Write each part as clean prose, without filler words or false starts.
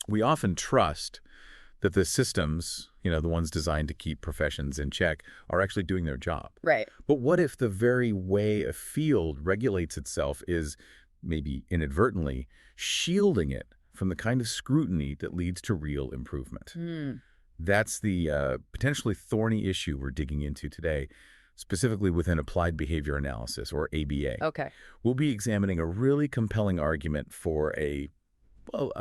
We often trust that the systems, the ones designed to keep professions in check, are actually doing their job. Right. But what if the very way a field regulates itself is, maybe inadvertently, shielding it from the kind of scrutiny that leads to real improvement? That's the potentially thorny issue we're digging into today, specifically within applied behavior analysis, or ABA. Okay. We'll be examining a really compelling argument for a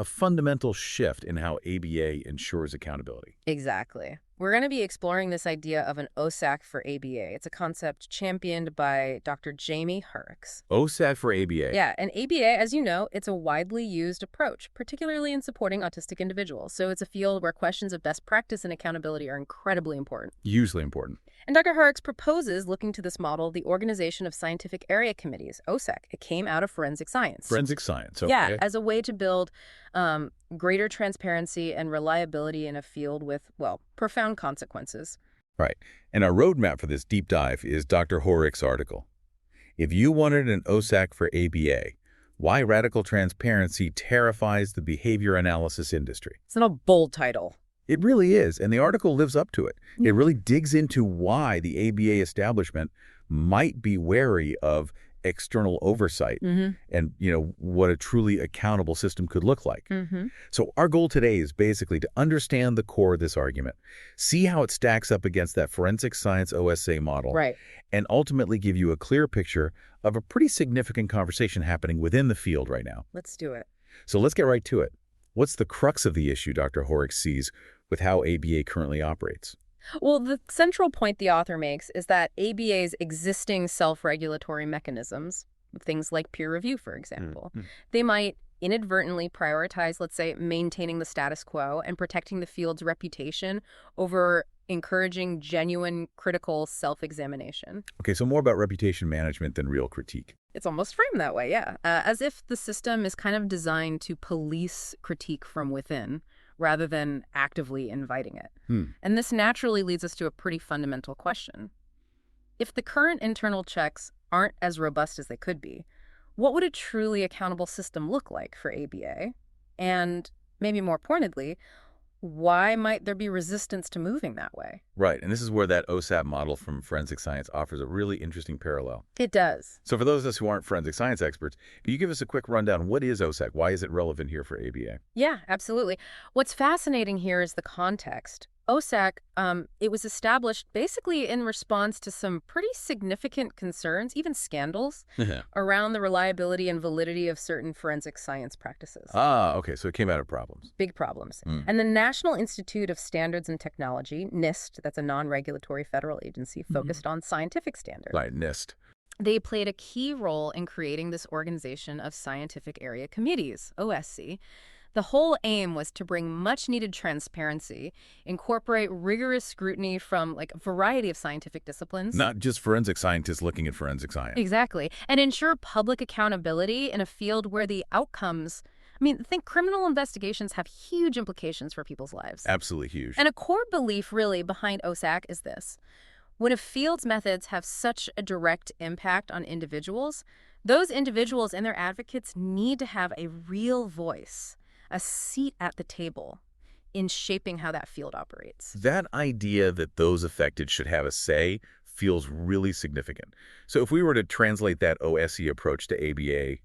fundamental shift in how ABA ensures accountability. Exactly. We're going to be exploring this idea of an OSAC for ABA. It's a concept championed by Dr. Jaime Hoerricks. OSAC for ABA. Yeah, and ABA, as you know, it's a widely used approach, particularly in supporting autistic individuals. So it's a field where questions of best practice and accountability are incredibly important. Hugely important. And Dr. Hoerricks proposes, looking to this model, the Organization of Scientific Area Committees, OSAC. It came out of forensic science. Forensic science, okay. Yeah, as a way to build greater transparency and reliability in a field with, profound consequences. Right. And our roadmap for this deep dive is Dr. Hoerricks' article. If you wanted an OSAC for ABA, why radical transparency terrifies the behavior analysis industry. It's not a bold title. It really is, and the article lives up to it. It really digs into why the ABA establishment might be wary of external oversight and, what a truly accountable system could look like. So our goal today is basically to understand the core of this argument, see how it stacks up against that forensic science OSA model, Right. and ultimately give you a clear picture of a pretty significant conversation happening within the field right now. Let's do it. So let's get right to it. What's the crux of the issue Dr. Hoerricks sees with how ABA currently operates? Well, the central point the author makes is that ABA's existing self-regulatory mechanisms, things like peer review, for example, they might inadvertently prioritize, let's say, maintaining the status quo and protecting the field's reputation over encouraging genuine critical self-examination. Okay, so more about reputation management than real critique. It's almost framed that way, yeah. As if the system is kind of designed to police critique from within, rather than actively inviting it. And this naturally leads us to a pretty fundamental question. If the current internal checks aren't as robust as they could be, what would a truly accountable system look like for ABA? And maybe more pointedly, why might there be resistance to moving that way? Right, and this is where that OSAP model from forensic science offers a really interesting parallel. It does. So for those of us who aren't forensic science experts, can you give us a quick rundown? What is OSAC? Why is it relevant here for ABA? Yeah, absolutely. What's fascinating here is the context. OSAC, it was established basically in response to some pretty significant concerns, even scandals, around the reliability and validity of certain forensic science practices. Okay, so it came out of problems. Big problems. And the National Institute of Standards and Technology, NIST, that's a non-regulatory federal agency focused on scientific standards. Right, NIST. They played a key role in creating this Organization of Scientific Area Committees, OSC. The whole aim was to bring much-needed transparency, incorporate rigorous scrutiny from a variety of scientific disciplines. Not just forensic scientists looking at forensic science. Exactly. And ensure public accountability in a field where the outcomes, think criminal investigations have huge implications for people's lives. Absolutely huge. And a core belief really behind OSAC is this. When a field's methods have such a direct impact on individuals, those individuals and their advocates need to have a real voice, a seat at the table in shaping how that field operates. That idea that those affected should have a say feels really significant. So if we were to translate that OSE approach to ABA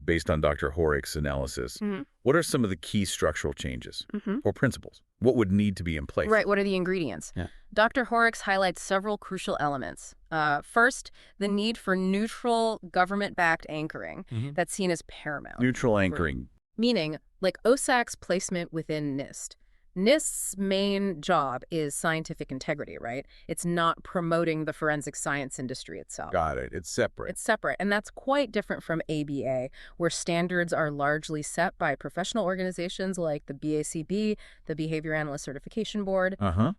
based on Dr. Hoerricks' analysis, what are some of the key structural changes or principles? What would need to be in place? Right, what are the ingredients? Yeah. Dr. Hoerricks highlights several crucial elements. First, the need for neutral government-backed anchoring that's seen as paramount. Neutral anchoring. Meaning, like OSAC's placement within NIST. NIST's main job is scientific integrity, right? It's not promoting the forensic science industry itself. Got it. It's separate. It's separate, and that's quite different from ABA, where standards are largely set by professional organizations like the BACB, the Behavior Analyst Certification Board,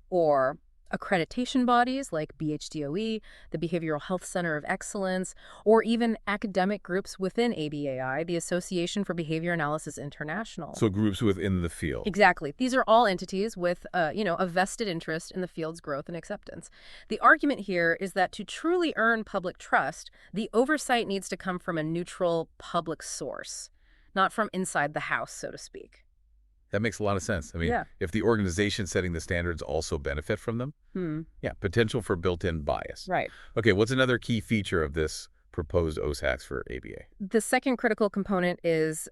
or accreditation bodies like BHDOE, the Behavioral Health Center of Excellence, or even academic groups within ABAI, the Association for Behavior Analysis International. So groups within the field. Exactly. These are all entities with, a vested interest in the field's growth and acceptance. The argument here is that to truly earn public trust, the oversight needs to come from a neutral public source, not from inside the house, so to speak. That makes a lot of sense. I mean, Yeah. if the organization setting the standards also benefit from them, yeah, potential for built-in bias. Right. Okay, what's another key feature of this proposed OSACs for ABA? The second critical component is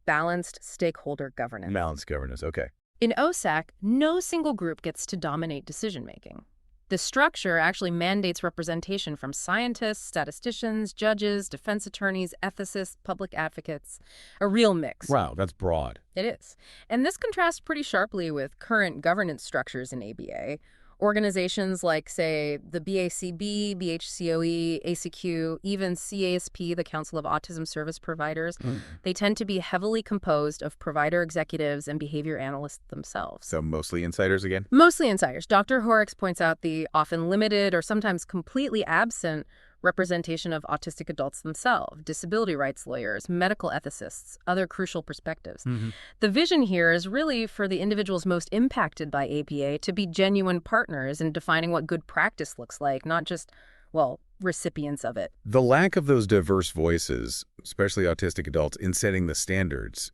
balanced stakeholder governance. Balanced governance, okay. In OSAC, no single group gets to dominate decision-making. The structure actually mandates representation from scientists, statisticians, judges, defense attorneys, ethicists, public advocates, a real mix. Wow, that's broad. It is. And this contrasts pretty sharply with current governance structures in ABA. Organizations like, say, the BACB, BHCOE, ACQ, even CASP, the Council of Autism Service Providers, they tend to be heavily composed of provider executives and behavior analysts themselves. So mostly insiders again? Mostly insiders. Dr. Hoerricks points out the often limited or sometimes completely absent representation of autistic adults themselves, disability rights lawyers, medical ethicists, other crucial perspectives. The vision here is really for the individuals most impacted by ABA to be genuine partners in defining what good practice looks like, not just, well, recipients of it. The lack of those diverse voices, especially autistic adults, in setting the standards,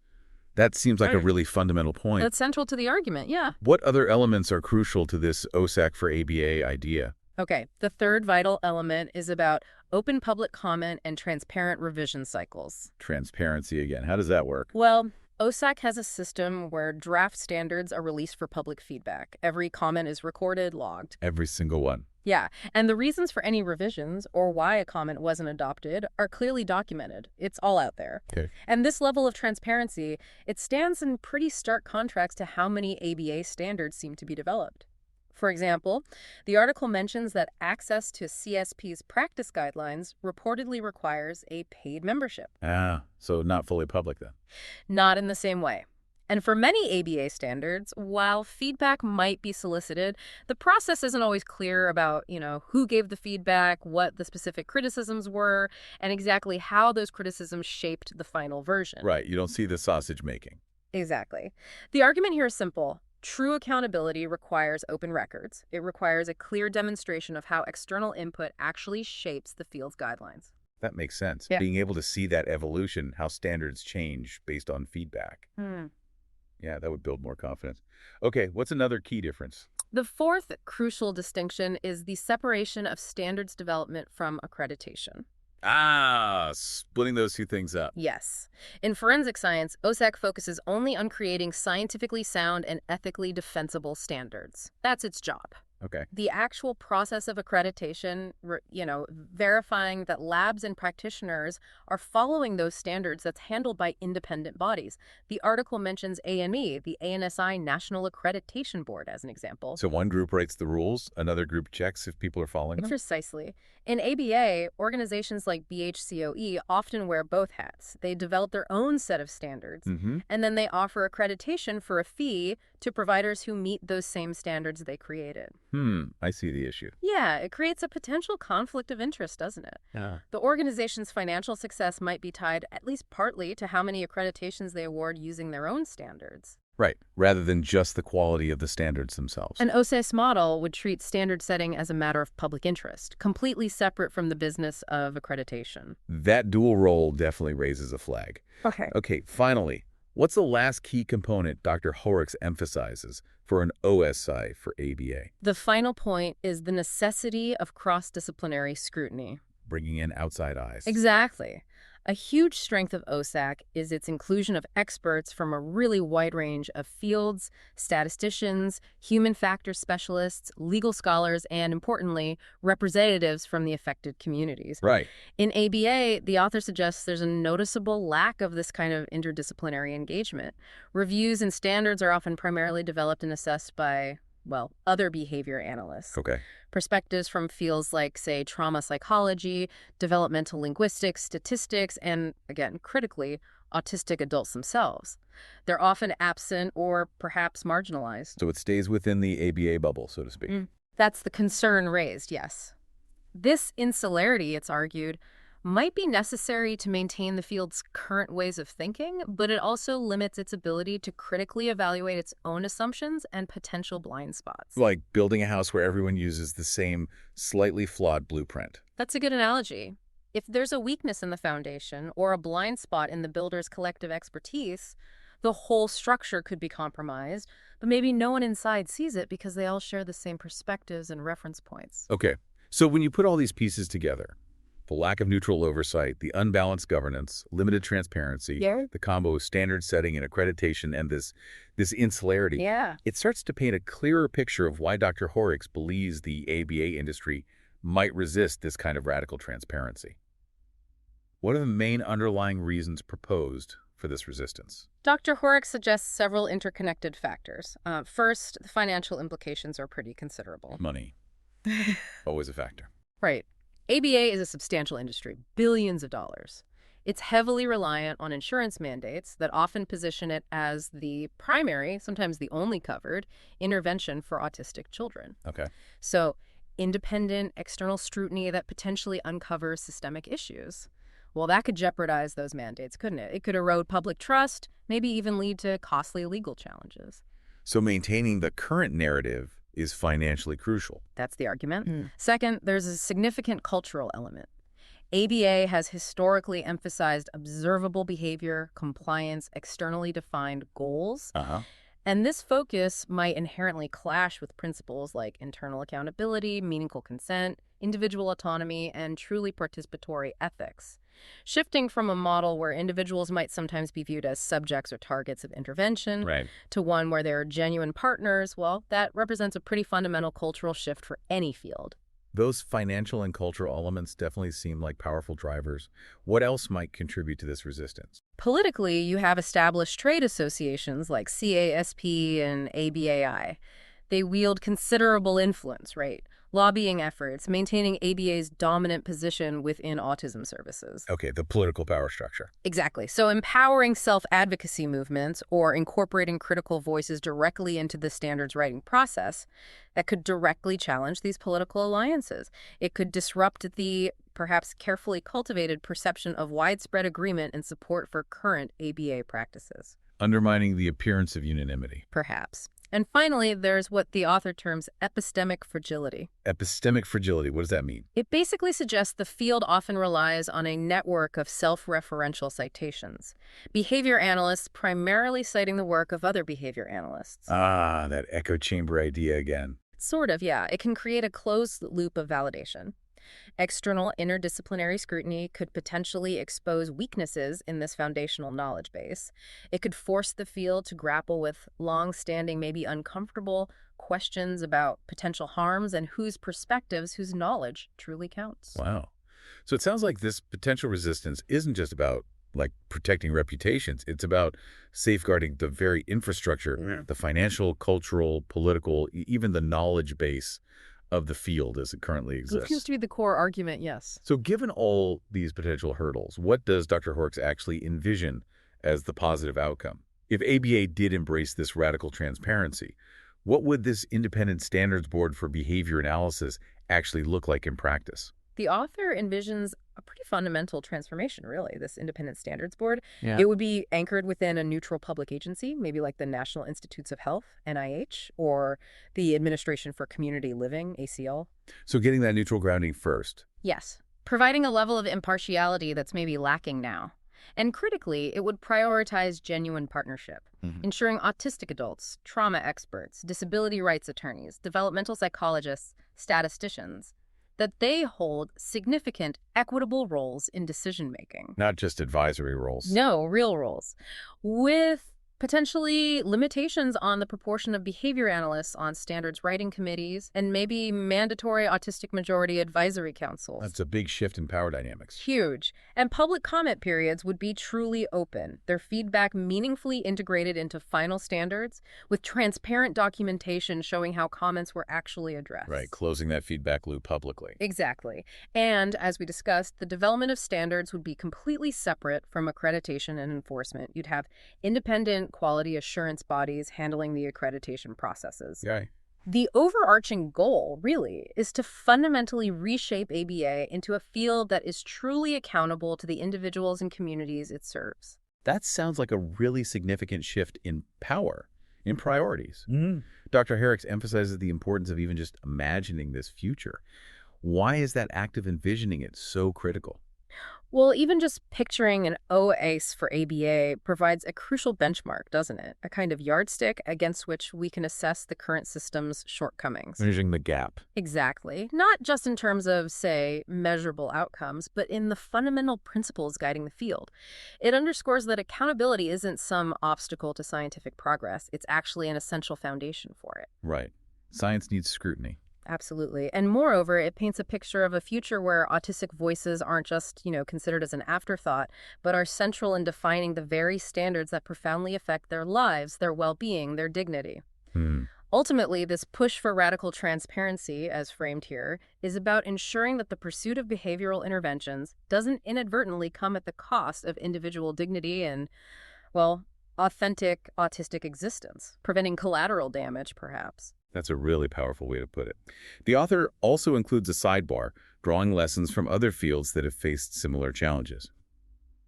that seems like a really fundamental point. That's central to the argument, yeah. What other elements are crucial to this OSAC for ABA idea? Okay, the third vital element is about open public comment and transparent revision cycles. Transparency again. How does that work? Well, OSAC has a system where draft standards are released for public feedback. Every comment is recorded, logged. Every single one. Yeah, and the reasons for any revisions or why a comment wasn't adopted are clearly documented. It's all out there. Okay. And this level of transparency, it stands in pretty stark contrast to how many ABA standards seem to be developed. For example, the article mentions that access to CSP's practice guidelines reportedly requires a paid membership. Ah, so not fully public then. Not in the same way. And for many ABA standards, while feedback might be solicited, the process isn't always clear about, who gave the feedback, what the specific criticisms were, and exactly how those criticisms shaped the final version. Right, you don't see the sausage making. Exactly. The argument here is simple. True accountability requires open records. It requires a clear demonstration of how external input actually shapes the field's guidelines. That makes sense. Yeah. Being able to see that evolution, how standards change based on feedback. Yeah, that would build more confidence. Okay, what's another key difference? The fourth crucial distinction is the separation of standards development from accreditation. Ah, splitting those two things up. Yes. In forensic science, OSAC focuses only on creating scientifically sound and ethically defensible standards. That's its job. Okay. The actual process of accreditation, verifying that labs and practitioners are following those standards, that's handled by independent bodies. The article mentions ANE, the ANSI National Accreditation Board, as an example. So one group writes the rules, another group checks if people are following them? Precisely. In ABA, organizations like BHCOE often wear both hats. They develop their own set of standards, and then they offer accreditation for a fee to providers who meet those same standards they created. I see the issue. Yeah, it creates a potential conflict of interest, doesn't it? Yeah. The organization's financial success might be tied, at least partly, to how many accreditations they award using their own standards. Right, rather than just the quality of the standards themselves. An OSAC model would treat standard setting as a matter of public interest, completely separate from the business of accreditation. That dual role definitely raises a flag. Okay, finally, what's the last key component Dr. Hoerricks emphasizes for an OSI for ABA? The final point is the necessity of cross-disciplinary scrutiny. Bringing in outside eyes. Exactly. A huge strength of OSAC is its inclusion of experts from a really wide range of fields, statisticians, human factors specialists, legal scholars, and importantly, representatives from the affected communities. Right. In ABA, the author suggests there's a noticeable lack of this kind of interdisciplinary engagement. Reviews and standards are often primarily developed and assessed by, other behavior analysts. Okay. Perspectives from fields like, say, trauma psychology, developmental linguistics, statistics, and, again, critically, autistic adults themselves. They're often absent or perhaps marginalized. So it stays within the ABA bubble, so to speak. That's the concern raised, yes. This insularity, it's argued, might be necessary to maintain the field's current ways of thinking, but it also limits its ability to critically evaluate its own assumptions and potential blind spots. Like building a house where everyone uses the same slightly flawed blueprint. That's a good analogy. If there's a weakness in the foundation or a blind spot in the builder's collective expertise, The whole structure could be compromised, but maybe no one inside sees it because they all share the same perspectives and reference points. Okay, so when you put all these pieces together, the lack of neutral oversight, the unbalanced governance, limited transparency, Yeah. the combo of standard setting and accreditation, and this insularity, Yeah. it starts to paint a clearer picture of why Dr. Hoerricks believes the ABA industry might resist this kind of radical transparency. What are the main underlying reasons proposed for this resistance? Dr. Hoerricks suggests several interconnected factors. First, the financial implications are pretty considerable. Money. Always a factor. Right. ABA is a substantial industry, billions of dollars. It's heavily reliant on insurance mandates that often position it as the primary, sometimes the only covered, intervention for autistic children. Okay. So, independent external scrutiny that potentially uncovers systemic issues. Well, that could jeopardize those mandates, couldn't it? It could erode public trust, maybe even lead to costly legal challenges. So maintaining the current narrative is financially crucial. That's the argument. Second, there's a significant cultural element. ABA has historically emphasized observable behavior, compliance, externally defined goals. And this focus might inherently clash with principles like internal accountability, meaningful consent, individual autonomy, and truly participatory ethics. Shifting from a model where individuals might sometimes be viewed as subjects or targets of intervention to one where they're genuine partners, well, that represents a pretty fundamental cultural shift for any field. Those financial and cultural elements definitely seem like powerful drivers. What else might contribute to this resistance? Politically, you have established trade associations like CASP and ABAI. They wield considerable influence, right? Lobbying efforts, maintaining ABA's dominant position within autism services. Okay, the political power structure. Exactly. So empowering self-advocacy movements or incorporating critical voices directly into the standards writing process that could directly challenge these political alliances. It could disrupt the perhaps carefully cultivated perception of widespread agreement and support for current ABA practices. Undermining the appearance of unanimity. Perhaps. And finally, there's what the author terms epistemic fragility. Epistemic fragility, what does that mean? It basically suggests the field often relies on a network of self-referential citations. Behavior analysts primarily citing the work of other behavior analysts. Ah, that echo chamber idea again. Sort of, yeah. It can create a closed loop of validation. External interdisciplinary scrutiny could potentially expose weaknesses in this foundational knowledge base. It could force the field to grapple with long-standing, maybe uncomfortable questions about potential harms and whose perspectives, whose knowledge truly counts. Wow. So it sounds like this potential resistance isn't just about protecting reputations. It's about safeguarding the very infrastructure, the financial, cultural, political, even the knowledge base of the field as it currently exists. It seems to be the core argument, yes. So given all these potential hurdles, what does Dr. Hoerricks actually envision as the positive outcome? If ABA did embrace this radical transparency, what would this independent standards board for behavior analysis actually look like in practice? The author envisions a pretty fundamental transformation, really, this independent standards board. Yeah. It would be anchored within a neutral public agency, maybe like the National Institutes of Health, NIH, or the Administration for Community Living, ACL. So getting that neutral grounding first. Yes, providing a level of impartiality that's maybe lacking now. And critically, it would prioritize genuine partnership, ensuring autistic adults, trauma experts, disability rights attorneys, developmental psychologists, statisticians, that they hold significant, equitable roles in decision-making. Not just advisory roles. No, real roles. With potentially limitations on the proportion of behavior analysts on standards writing committees and maybe mandatory autistic majority advisory councils. That's a big shift in power dynamics. Huge. And public comment periods would be truly open, their feedback meaningfully integrated into final standards with transparent documentation showing how comments were actually addressed. Right, closing that feedback loop publicly. Exactly. And as we discussed, the development of standards would be completely separate from accreditation and enforcement. You'd have independent quality assurance bodies handling the accreditation processes. Yeah. The overarching goal, really, is to fundamentally reshape ABA into a field that is truly accountable to the individuals and communities it serves. That sounds like a really significant shift in power, in priorities. Dr. Hoerricks emphasizes the importance of even just imagining this future. Why is that act of envisioning it so critical? Well, even just picturing an OACE for ABA provides a crucial benchmark, doesn't it? A kind of yardstick against which we can assess the current system's shortcomings. Managing the gap. Exactly. Not just in terms of, say, measurable outcomes, but in the fundamental principles guiding the field. It underscores that accountability isn't some obstacle to scientific progress. It's actually an essential foundation for it. Right. Science needs scrutiny. Absolutely. And moreover, it paints a picture of a future where autistic voices aren't just, considered as an afterthought, but are central in defining the very standards that profoundly affect their lives, their well-being, their dignity. Hmm. Ultimately, this push for radical transparency, as framed here, is about ensuring that the pursuit of behavioral interventions doesn't inadvertently come at the cost of individual dignity and, well, authentic autistic existence, preventing collateral damage, perhaps. That's a really powerful way to put it. The author also includes a sidebar, drawing lessons from other fields that have faced similar challenges.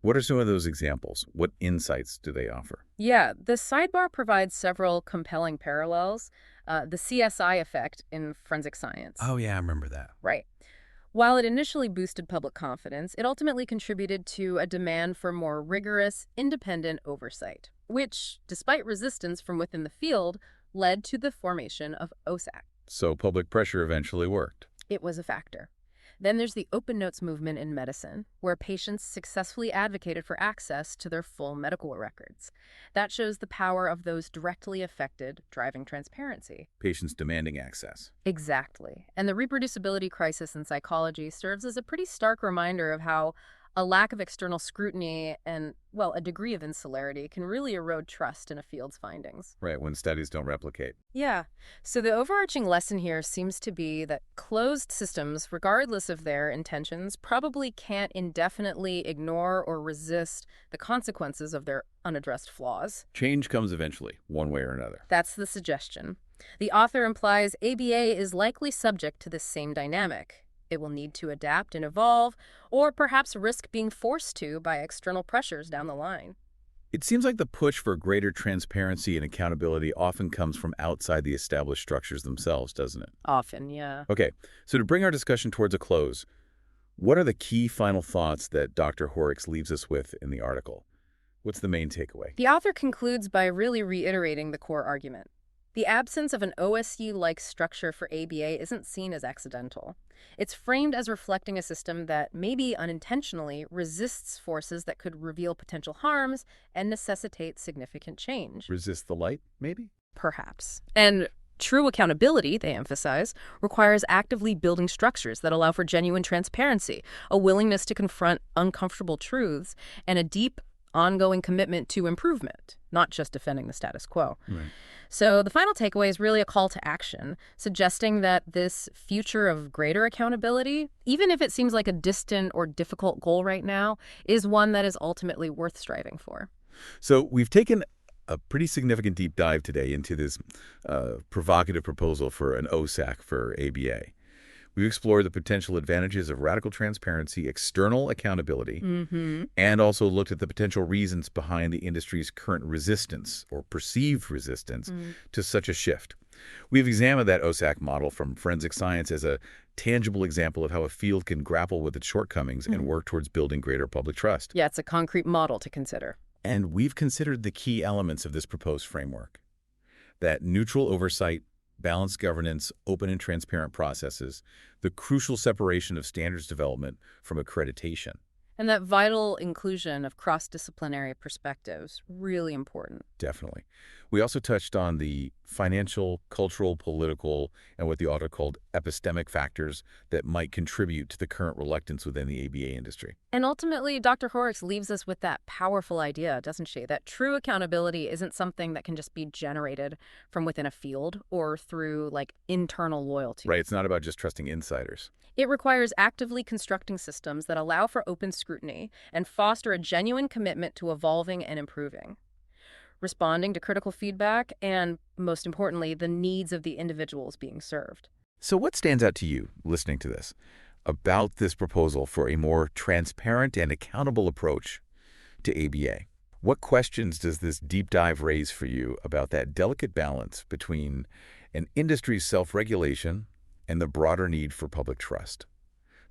What are some of those examples? What insights do they offer? Yeah, the sidebar provides several compelling parallels. The CSI effect in forensic science. Oh, yeah, I remember that. Right. While it initially boosted public confidence, it ultimately contributed to a demand for more rigorous, independent oversight, which, despite resistance from within the field, led to the formation of OSAC. So public pressure eventually worked. It was a factor. Then there's the open notes movement in medicine, where patients successfully advocated for access to their full medical records. That shows the power of those directly affected, driving transparency. Patients demanding access. Exactly. And the reproducibility crisis in psychology serves as a pretty stark reminder of how a lack of external scrutiny and, well, a degree of insularity can really erode trust in a field's findings. Right, when studies don't replicate. Yeah. So the overarching lesson here seems to be that closed systems, regardless of their intentions, probably can't indefinitely ignore or resist the consequences of their unaddressed flaws. Change comes eventually, one way or another. That's the suggestion. The author implies ABA is likely subject to this same dynamic. It will need to adapt and evolve, or perhaps risk being forced to by external pressures down the line. It seems like the push for greater transparency and accountability often comes from outside the established structures themselves, doesn't it? Often, yeah. Okay, so to bring our discussion towards a close, what are the key final thoughts that Dr. Hoerricks leaves us with in the article? What's the main takeaway? The author concludes by really reiterating the core argument. The absence of an OSU-like structure for ABA isn't seen as accidental. It's framed as reflecting a system that, maybe unintentionally, resists forces that could reveal potential harms and necessitate significant change. Resist the light, maybe? Perhaps. And true accountability, they emphasize, requires actively building structures that allow for genuine transparency, a willingness to confront uncomfortable truths, and a deep, ongoing commitment to improvement, not just defending the status quo. Right. So the final takeaway is really a call to action, suggesting that this future of greater accountability, even if it seems like a distant or difficult goal right now, is one that is ultimately worth striving for. So we've taken a pretty significant deep dive today into this provocative proposal for an OSAC for ABA. We've explored the potential advantages of radical transparency, external accountability, and also looked at the potential reasons behind the industry's current resistance or perceived resistance to such a shift. We've examined that OSAC model from forensic science as a tangible example of how a field can grapple with its shortcomings and work towards building greater public trust. Yeah, it's a concrete model to consider. And we've considered the key elements of this proposed framework: that neutral oversight, balanced governance, open and transparent processes, the crucial separation of standards development from accreditation. And that vital inclusion of cross-disciplinary perspectives, really important. Definitely. We also touched on the financial, cultural, political, and what the author called epistemic factors that might contribute to the current reluctance within the ABA industry. And ultimately, Dr. Hoerricks leaves us with that powerful idea, doesn't she? That true accountability isn't something that can just be generated from within a field or through, internal loyalty. Right. It's not about just trusting insiders. It requires actively constructing systems that allow for open scrutiny and foster a genuine commitment to evolving and improving, responding to critical feedback, and, most importantly, the needs of the individuals being served. So what stands out to you, listening to this, about this proposal for a more transparent and accountable approach to ABA? What questions does this deep dive raise for you about that delicate balance between an industry's self-regulation and the broader need for public trust?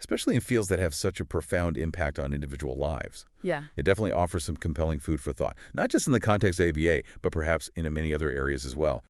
especially in fields that have such a profound impact on individual lives. Yeah. It definitely offers some compelling food for thought, not just in the context of ABA, but perhaps in many other areas as well.